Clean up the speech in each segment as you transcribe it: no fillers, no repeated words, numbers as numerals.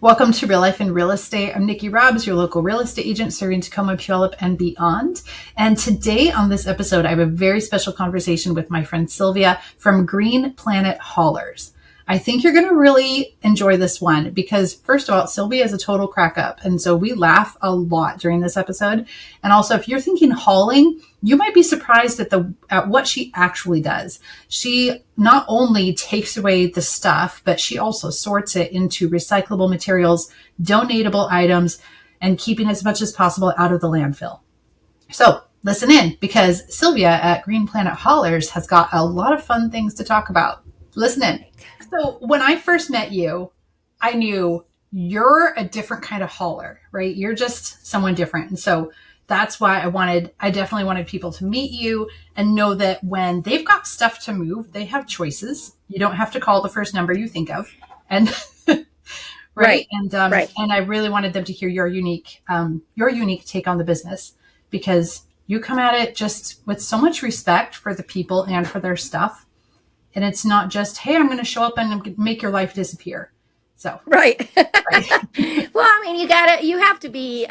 Welcome to Real Life in Real Estate. I'm Nikki Robbs, your local real estate agent serving Tacoma, Puyallup, and beyond. And today on this episode, I have a very special conversation with my friend Sylvia from Green Planet Haulers. I think you're going to really enjoy this one because, first of all, Sylvia is a total crack up. And so we laugh a lot during this episode. And also, if you're thinking hauling, you might be surprised at what she actually does. She not only takes away the stuff, but she also sorts it into recyclable materials, donatable items, and keeping as much as possible out of the landfill. So listen in because Sylvia at Green Planet Haulers has got a lot of fun things to talk about. Listen in. So when I first met you, I knew you're a different kind of hauler, right? You're just someone different. And so that's why I definitely wanted people to meet you and know that when they've got stuff to move, they have choices. You don't have to call the first number you think of. And right. Right. And I really wanted them to hear your unique take on the business because you come at it just with so much respect for the people and for their stuff. And it's not just, hey, I'm going to show up and make your life disappear. So, Right. right. Well, I mean, you have to be,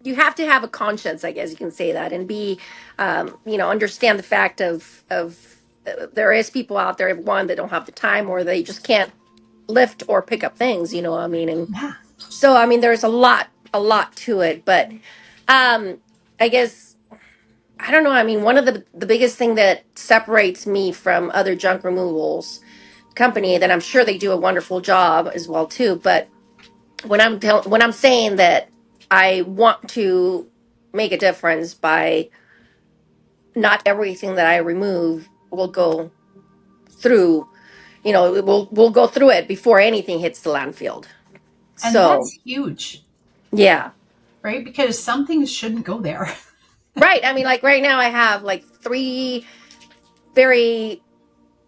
you have to have a conscience, I guess you can say that, and be, understand the fact of there is people out there, one, that don't have the time or they just can't lift or pick up things, what I mean? And Yeah. so, I mean, there's a lot to it, but, I guess, I don't know. I mean, one of the biggest thing that separates me from other junk removals company, that I'm sure they do a wonderful job as well too. But when I'm saying that I want to make a difference by not everything that I remove will go through, we'll go through it before anything hits the landfill. And So that's huge, yeah, right? Because some things shouldn't go there. right. I mean, like right now I have like three very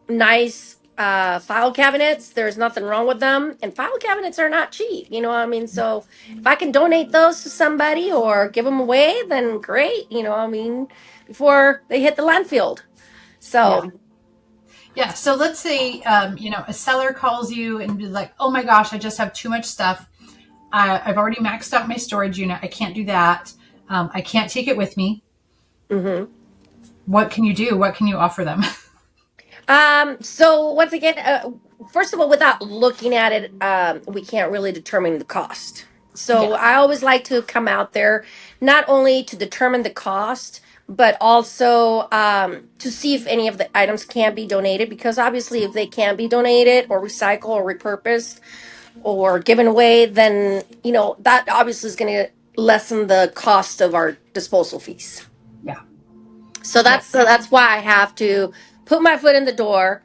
nice file cabinets. There's nothing wrong with them, and file cabinets are not cheap, what I mean? So if I can donate those to somebody or give them away, then great, what I mean, before they hit the landfill. Yeah. So Yeah. So let's say, a seller calls you and be like, oh my gosh, I just have too much stuff. I've already maxed out my storage unit. I can't do that. I can't take it with me. mhm. What can you do? What can you offer them? So once again, first of all, without looking at it, we can't really determine the cost. Yeah. So I always like to come out there, not only to determine the cost, but also to see if any of the items can be donated. Because obviously, if they can be donated or recycled or repurposed or given away, then that obviously is going to lessen the cost of our disposal fees. Yeah. So Yeah. that's why I have to put my foot in the door.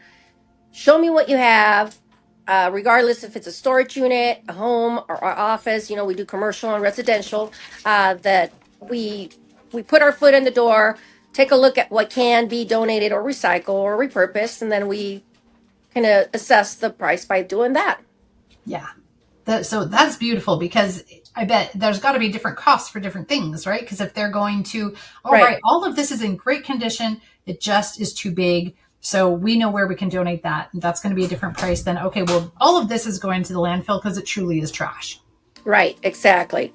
Show me what you have, regardless if it's a storage unit, a home, or our office. We do commercial and residential. That we put our foot in the door, take a look at what can be donated or recycled or repurposed, and then we kind of assess the price by doing that. Yeah. So that's beautiful because I bet there's got to be different costs for different things, right? Because if they're going to, all Right. right, all of this is in great condition, it just is too big. So we know where we can donate that. And that's going to be a different price than, okay, well, all of this is going to the landfill because it truly is trash. Right. Exactly.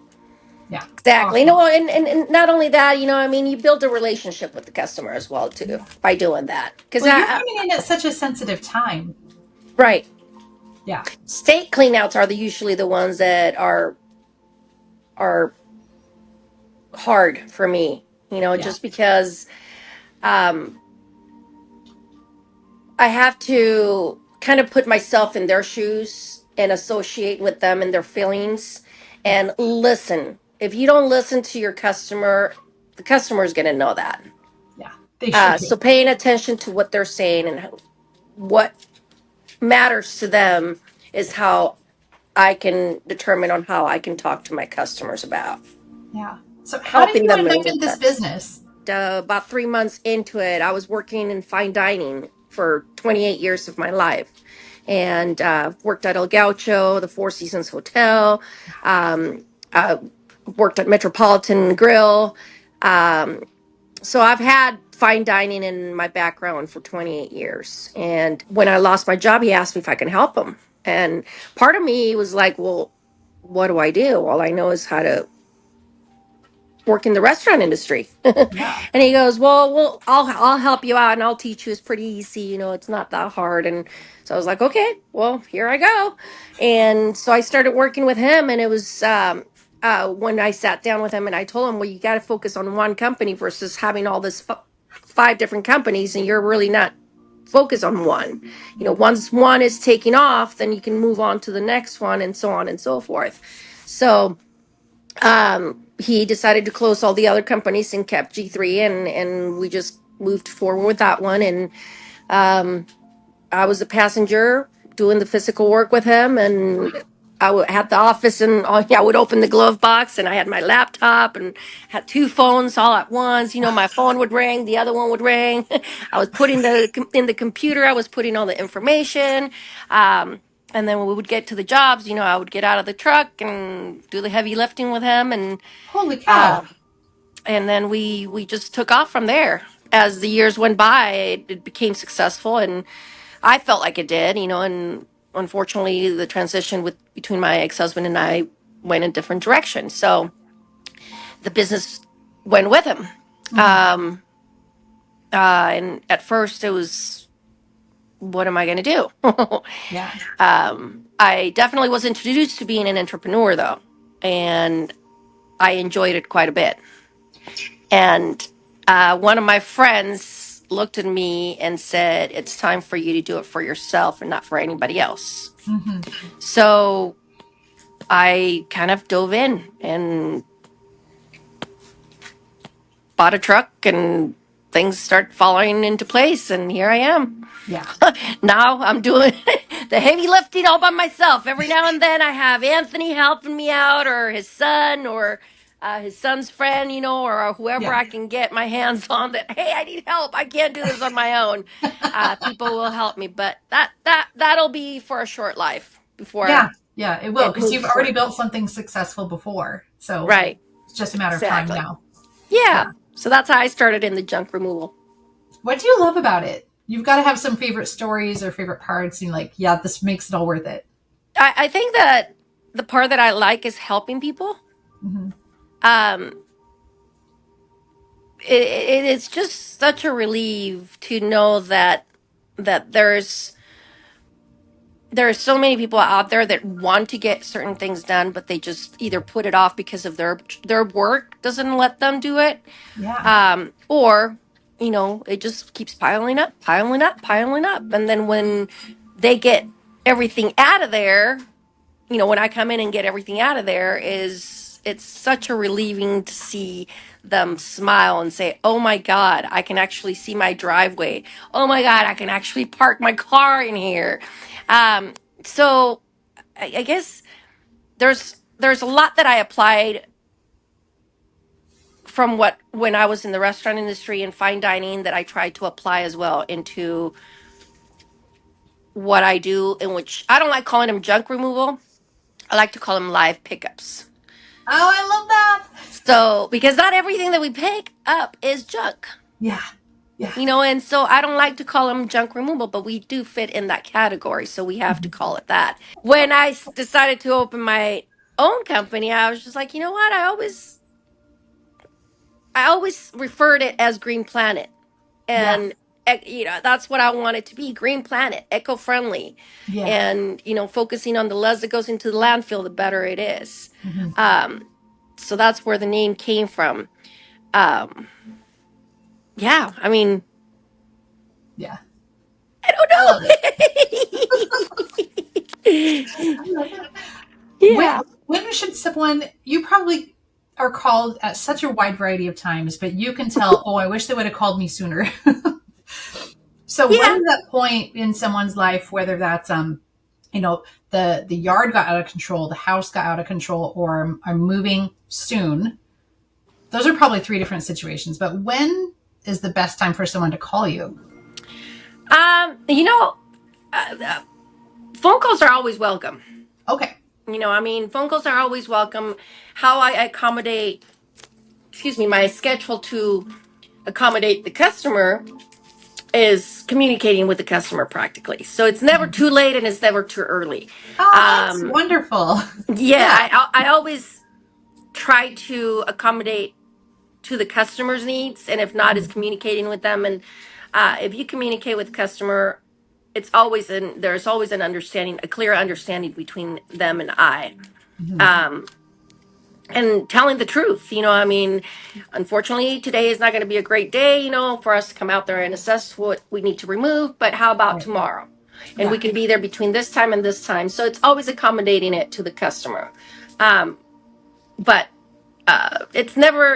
Yeah. Exactly. Awesome. And not only that, I mean, you build a relationship with the customer as well too by doing that. Because Well, you're coming in at such a sensitive time. right, Yeah. state cleanouts are usually the ones that are hard for me, Yeah. just because um, I have to kind of put myself in their shoes and associate with them and their feelings Yeah. and listen. If you don't listen to your customer, the customer is going to know that. Yeah. They should So be. paying attention to what they're saying and what matters to them is how I can determine on how I can talk to my customers about Yeah. So how did helping you them end up move in with this this. business? About 3 months into it, I was working in fine dining for 28 years of my life, and worked at El Gaucho, the Four Seasons Hotel. I worked at Metropolitan Grill. Um, so I've had fine dining in my background for 28 years. And when I lost my job, he asked me if I can help him. And part of me was like, well, what do I do? All I know is how to work in the restaurant industry. Yeah. And he goes, well, I'll help you out and I'll teach you. It's pretty easy, it's not that hard. And so I was like, okay, well, here I go. And so I started working with him, and it was when I sat down with him and I told him, well, you got to focus on one company versus having all this five different companies, and you're really not focused on one. Once one is taking off, then you can move on to the next one, and so on and so forth. So he decided to close all the other companies and kept G3, and we just moved forward with that one. And um, I was a passenger doing the physical work with him, and had the office, and I would open the glove box, and I had my laptop and had two phones all at once. My phone would ring, the other one would ring. I was putting in the computer, I was putting all the information. And then when we would get to the jobs, I would get out of the truck and do the heavy lifting with him, Holy cow. uh, and then we just took off from there. As the years went by, it became successful, and I felt like it did, and unfortunately the transition between my ex-husband and I went in different directions. So the business went with him. Mhm. Um, and at first it was, what am I going to do? Yeah. I definitely was introduced to being an entrepreneur, though, and I enjoyed it quite a bit. And one of my friends looked at me and said, it's time for you to do it for yourself and not for anybody else. Hmm. So I kind of dove in and bought a truck, and things start falling into place, and here I am. Yeah. Now I'm doing the heavy lifting all by myself. Every now and then I have Anthony helping me out, or his son, or his son's friend, or whoever Yeah. I can get my hands on that. Hey, I need help. I can't do this on my own. People will help me, but that'll be for a short life Yeah. before Yeah. It will, it because moves you've already forward. built something successful before. So Right. it's just a matter of time Exactly. now. Yeah. Yeah. So that's how I started in the junk removal. What do you love about it? You've got to have some favorite stories or favorite parts. And you're like, yeah, this makes it all worth it. I think that the part that I like is helping people. Hmm. Um, it is just such a relief to know that there are so many people out there that want to get certain things done, but they just either put it off because of their work doesn't let them do it, Yeah. or it just keeps piling up, piling up, piling up, and then when they get everything out of there, when I come in and get everything out of there, it's such a relieving to see them smile and say, "Oh my God, I can actually see my driveway. Oh my God, I can actually park my car in here." Um, so I guess there's a lot that I applied from when I was in the restaurant industry and fine dining that I tried to apply as well into what I do, in which I don't like calling them junk removal. I like to call them live pickups. Oh, I love that. So, because not everything that we pick up is junk, Yeah. Yeah. and so I don't like to call them junk removal, but we do fit in that category, so we have to Mhm. call it that. When I decided to open my own company, I was just like, you know what? I always referred it as Green Planet, Yeah. and that's what I want it to be: Green Planet, eco-friendly, Yeah. and focusing on the less that goes into the landfill, the better it is. Hmm. Um, so that's where the name came from. Um, yeah, I mean, Yeah. I I love it. don't I know. love it. When Yeah. when should someone, you probably are called at such a wide variety of times, but you can tell, oh, I wish they would have called me sooner. So when Yeah. is that point in someone's life, whether that's the yard got out of control, the house got out of control, or I'm moving soon? Those are probably three different situations. But when is the best time for someone to call you? Um, you know, phone calls are always welcome. Okay. I mean, phone calls are always welcome. How I accommodate, excuse me, my schedule to accommodate the customer is communicating with the customer practically. So it's never too late and it's never too early. Oh, that's Um, wonderful. yeah, Yeah. I always try to accommodate to the customer's needs, and if not, is Mhm. communicating with them. And if you communicate with the customer, there's always an understanding, a clear understanding between them and I. Mhm. Um, and telling the truth, I mean, unfortunately, today is not going to be a great day, for us to come out there and assess what we need to remove. But how about Right. tomorrow? And we Yeah. can be there between this time and this time. So it's always accommodating it to the customer. Um, but it's never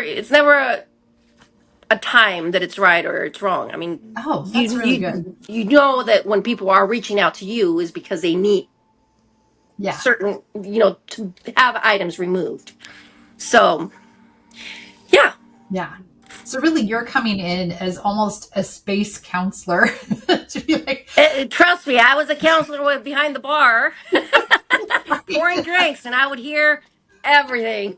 a time that it's right or it's wrong. I mean, Oh, that's you really good. you know that when people are reaching out to you is because they need Yeah. certain, to have items removed. So yeah. Yeah. So really you're coming in as almost a space counselor to be like, Trust me, I was a counselor behind the bar pouring right. drinks, and I would hear everything.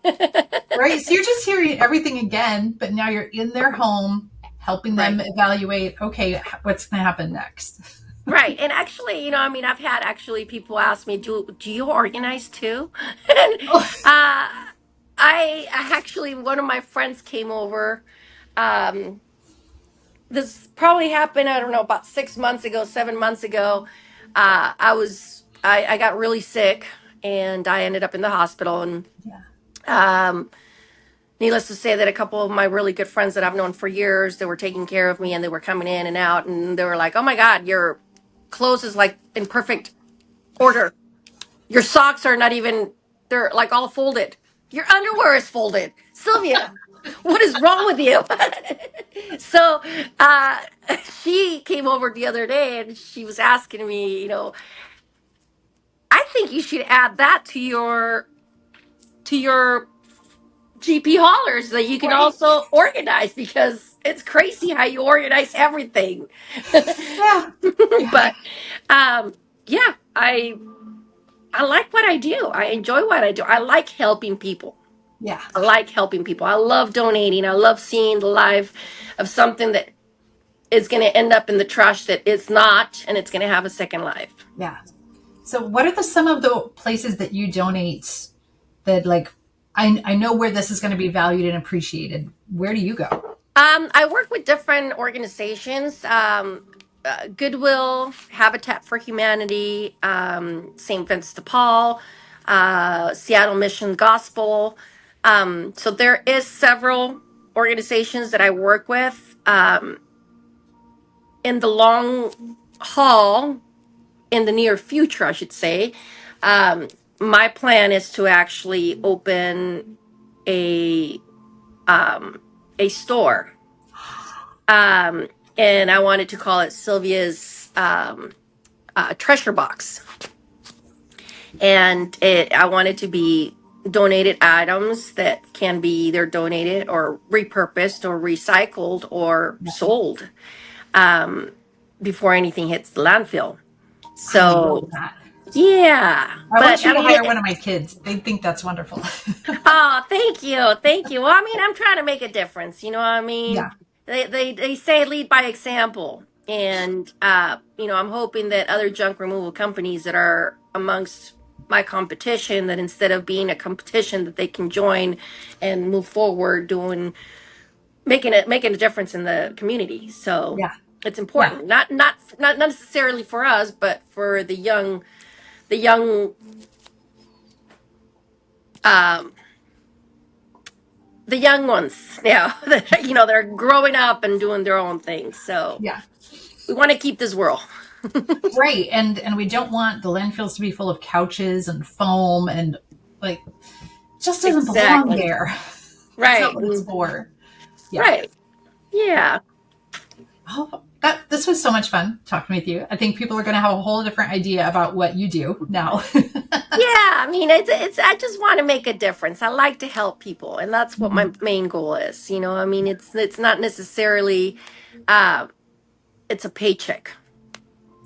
Right. So you're just hearing everything again, but now you're in their home, helping them Right. evaluate, okay, what's going to happen next? Right. And actually, I mean, I've had actually people ask me, do you organize too? And Oh, I actually, one of my friends came over. Um, this probably happened, I don't know, about 6 months ago, 7 months ago. I got really sick and I ended up in the hospital. And yeah. um, needless to say that a couple of my really good friends that I've known for years, they were taking care of me and they were coming in and out. And they were like, oh my God, your clothes is like in perfect order. Your socks are not even, they're like all folded. Your underwear is folded. Sylvia, what is wrong with you? So uh, she came over the other day and she was asking me, I think you should add that to your GP haulers that you can Right. also organize because it's crazy how you organize everything. Yeah. Yeah. But yeah, I like what I do. I enjoy what I do. I like helping people. Yeah. I like helping people. I love donating. I love seeing the life of something that is going to end up in the trash that it's not, and it's going to have a second life. Yeah. So what are some of the places that you donate that like, I know where this is going to be valued and appreciated. Where do you go? I work with different organizations. Goodwill, Habitat for Humanity, St. Vincent de Paul, Seattle Mission Gospel. So there is several organizations that I work with. In the long haul, in the near future, I should say, um, my plan is to actually open a a store, um, and I wanted to call it Sylvia's treasure box, and I wanted to be donated items that can be either donated or repurposed or recycled or Yeah. sold before anything hits the landfill. I love So that. yeah, I but want you I to mean, hire one of my kids. They think that's wonderful. oh, thank you, thank you. Well, I mean, I'm trying to make a difference. You know what I mean? Yeah. They say lead by example, and I'm hoping that other junk removal companies that are amongst my competition, that instead of being a competition, that they can join and move forward, doing making a difference in the community. So Yeah. it's Yeah. important, not necessarily for us, but for the young um, the young ones now that they're growing up and doing their own thing. So Yeah. we want to keep this world. Right. And we don't want the landfills to be full of couches and foam and like just doesn't belong Exactly. there. That's not Right. what it's for. Yeah. Right. Yeah. Oh, this was so much fun talking with you. I think people are going to have a whole different idea about what you do now. Yeah. I mean, it's. I just want to make a difference. I like to help people, and that's what my main goal is. I mean, it's not necessarily, uh, it's a paycheck.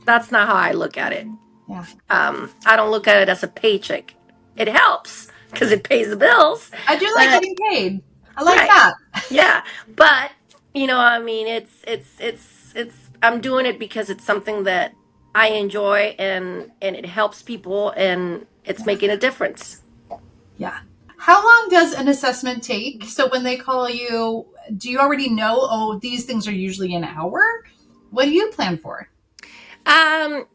That's not how I look at it. Yeah. I don't look at it as a paycheck. It helps because it pays the bills, I do like but getting paid. I like right. that. Yeah, but I mean, it's I'm doing it because it's something that I enjoy, and it helps people, and it's Yeah. making a difference. Yeah. How long does an assessment take? So when they call you, do you already know, oh, these things are usually an hour? What do you plan for? Um,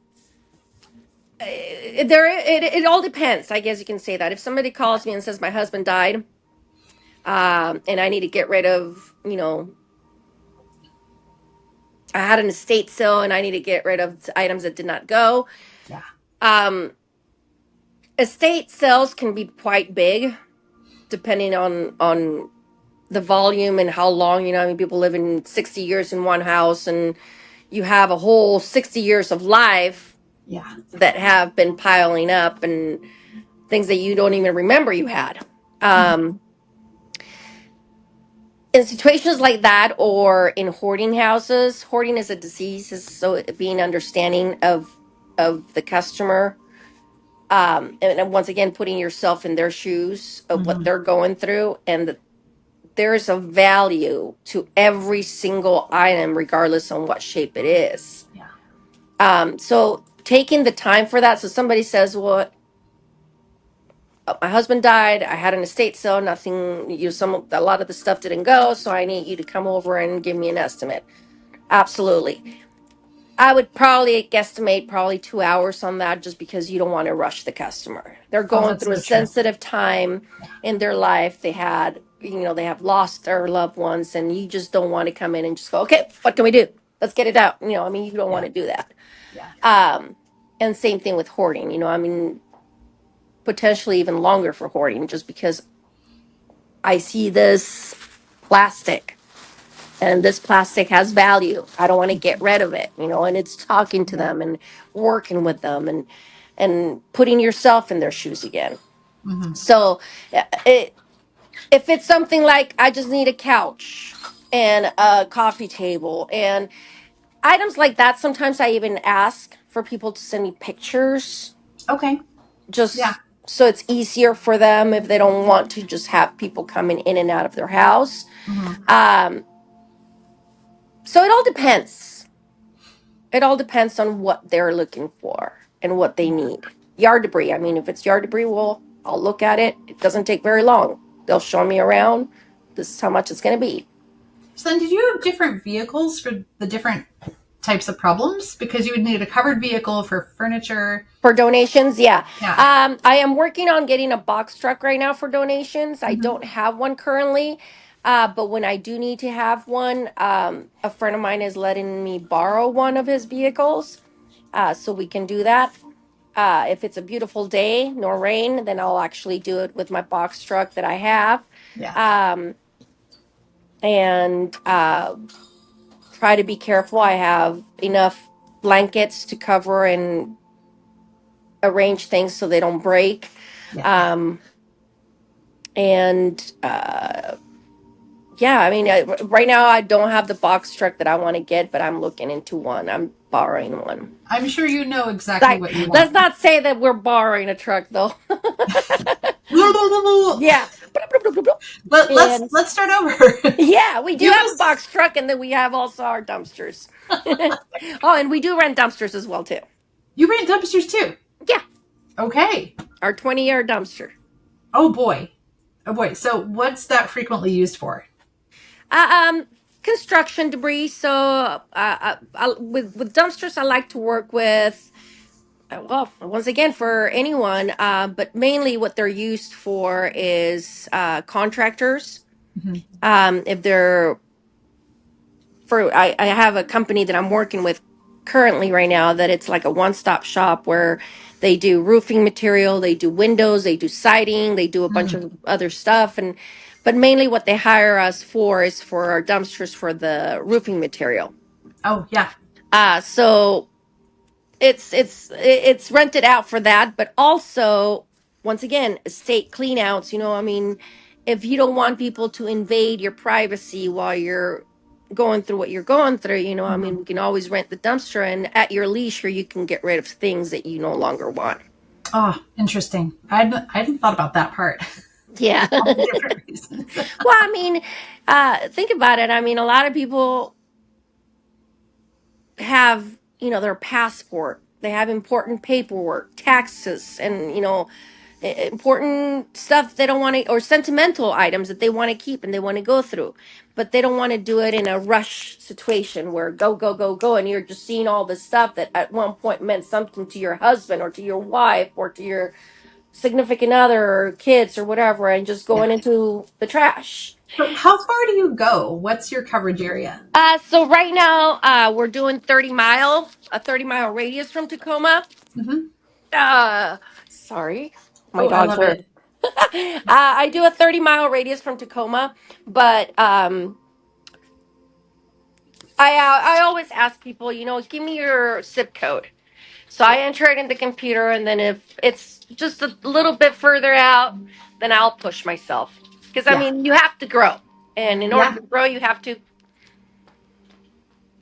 it all depends. I guess you can say that. If somebody calls me and says my husband died, and I need to get rid of, I had an estate sale and I need to get rid of items that did not go. Yeah. Um, Estate sales can be quite big, depending on the volume and how long. I mean, people live in 60 years in one house, and you have a whole 60 years of life Yeah. that have been piling up, and things that you don't even remember you had. Mm-hmm. In situations like that, or in hoarding houses, hoarding is a disease, so being understanding of the customer, and once again putting yourself in their shoes of what Mm-hmm. they're going through, and there's a value to every single item regardless on what shape it is. Yeah. So taking the time for that. So somebody says, well, my husband died, I had an estate sale, nothing, a lot of the stuff didn't go, so I need you to come over and give me an estimate. Absolutely. I would probably guesstimate probably 2 hours on that, just because you don't want to rush the customer. They're Oh, going that's through a so true. sensitive time Yeah. in their life. They have lost their loved ones, and you just don't want to come in and just go, okay, what can we do? Let's get it out. I mean, you don't want Yeah. to do that. Yeah. Um, and same thing with hoarding, I mean, potentially even longer for hoarding, just because I see this plastic, and this plastic has value. I don't want to get rid of it, and it's talking to Yeah. them and working with them, and putting yourself in their shoes again. Mm-hmm. So if it's something like I just need a couch and a coffee table and items like that, sometimes I even ask for people to send me pictures, Okay. Yeah. just so it's easier for them if they don't want to just have people coming in and out of their house. Mm-hmm. Um, so it all depends. It all depends on what they're looking for and what they Yeah. need. Yard debris. I mean, if it's yard debris, well, I'll look at it. It doesn't take very long. They'll show me around. This is how much it's going to be. So then, did you have different vehicles for the different types of problems? Because you would need a covered vehicle for furniture. For donations, yeah. Yeah. I am working on getting a box truck right now for donations. I Mm-hmm. don't have one currently, but when I do need to have one, a friend of mine is letting me borrow one of his vehicles, so we can do that. If it's a beautiful day, no rain, then I'll actually do it with my box truck that I have. Yeah. Um, and try to be careful. I have enough blankets to cover and arrange things so they don't break. Yeah. Um, and yeah, I mean, right now I don't have the box truck that I want to get, but I'm looking into one. I'm borrowing one. I'm sure you know exactly Like, what you let's want. not say that we're borrowing a truck, though. Yeah. Let's And let's start over. yeah, we do Give have a us. box truck, and then we have also our dumpsters. Oh, and we do rent dumpsters as well, too. You rent dumpsters too. Yeah, Okay. our 20-year dumpster. Oh boy. Oh boy. So what's that frequently used for? Uh, um, Construction debris. So, with dumpsters, I like to work with. Well, once again, for anyone, but mainly what they're used for is contractors. Mm-hmm. If they're I have a company that I'm working with currently right now, that it's like a one-stop shop where they do roofing material, they do windows, they do siding, they do a bunch Mm. of other stuff, and but mainly what they hire us for is for our dumpsters for the roofing material. Oh yeah. So it's rented out for that, but also, once again, estate cleanouts. I mean, if you don't want people to invade your privacy while you're going through what you're going through, I Mm-hmm. mean, we can always rent the dumpster, and at your leisure you can get rid of things that you no longer want. Oh, interesting. I hadn't thought about that part. Yeah. All the different reasons. Well, I mean, think about it. I mean, a lot of people have, their passport. They have important paperwork, taxes, and, important stuff they don't want to, or sentimental items that they want to keep and they want to go through. But they don't want to do it in a rush situation where go, go, go, go. And you're just seeing all this stuff that at one point meant something to your husband or to your wife or to your significant other or kids or whatever, and just Yeah. going into the trash. So how far do you go? What's your coverage area? So right now, we're doing a 30-mile radius from Tacoma. Mm-hmm. Sorry, my Oh, I dogs love are. it. I do a 30-mile radius from Tacoma, but I always ask people, give me your zip code. So I enter it in the computer, and then if it's just a little bit further out, then I'll push myself. Because I Yeah. mean, you have to grow, and in order Yeah. to grow, you have to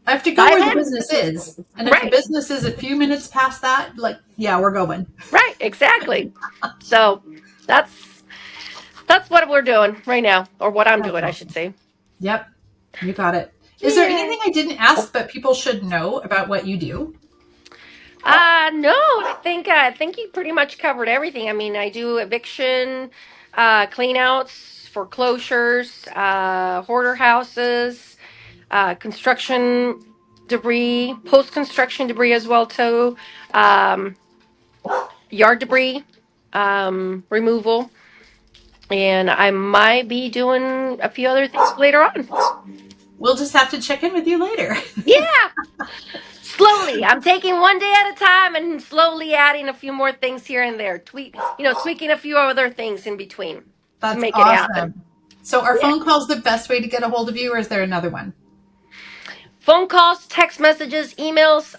I have to go dive where the in. business is. And if the Right, business is a few minutes past that, like, yeah, we're going. right, exactly. So that's that's what we're doing right now, or what I'm That's doing, I should awesome. say. Yep. You got it. Is there Yeah. anything I didn't ask but people should know about what you do? No, I think you pretty much covered everything. I mean, I do eviction, clean outs, foreclosures, hoarder houses, construction debris, post construction debris as well too, um, yard debris removal, and I might be doing a few other things later on. We'll just have to check in with you later. Yeah, slowly. I'm taking one day at a time and slowly adding a few more things here and there. Tweaking a few other things in between to That's make it happen. awesome. So are Yeah. phone calls the best way to get a hold of you, or is there another one? Phone calls, text messages, emails.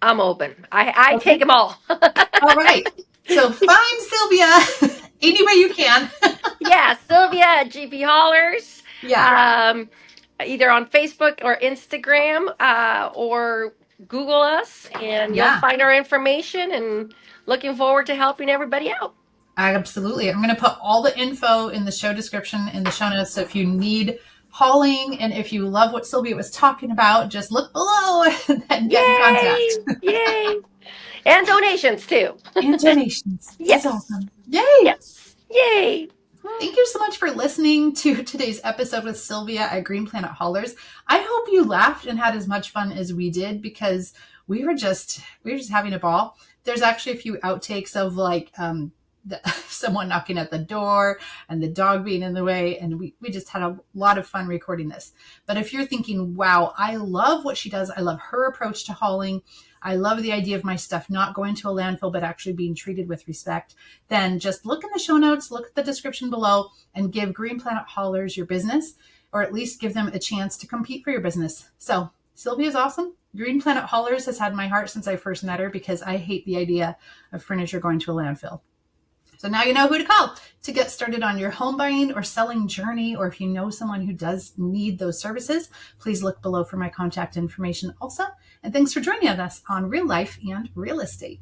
I'm open. I take Okay. them all. All right. So find Sylvia any way you can. Yeah, Sylvia at GP Hollers. Yeah. Um, Either on Facebook or Instagram, or Google us, and you'll Yeah. find our information. And looking forward to helping everybody out. Absolutely. I'm going to put all the info in the show description in the show notes. So if you need hauling and if you love what Sylvia was talking about, just look below and get in contact. Yay! Yay! And donations too. And donations. This is Yes. awesome. Yay. Yes. Yay. Thank you so much for listening to today's episode with Sylvia at Green Planet Haulers. I hope you laughed and had as much fun as we did because we were just having a ball. There's actually a few outtakes of like someone knocking at the door and the dog being in the way, and we just had a lot of fun recording this. But if you're thinking, wow, I love what she does, I love her approach to hauling, I love the idea of my stuff not going to a landfill but actually being treated with respect, then just look in the show notes, look at the description below, and give Green Planet Haulers your business, or at least give them a chance to compete for your business. So Sylvia's awesome. Green Planet Haulers has had my heart since I first met her because I hate the idea of furniture going to a landfill. So now you know who to call to get started on your home buying or selling journey, or if you know someone who does need those services, please look below for my contact information also. And thanks for joining us on Real Life and Real Estate.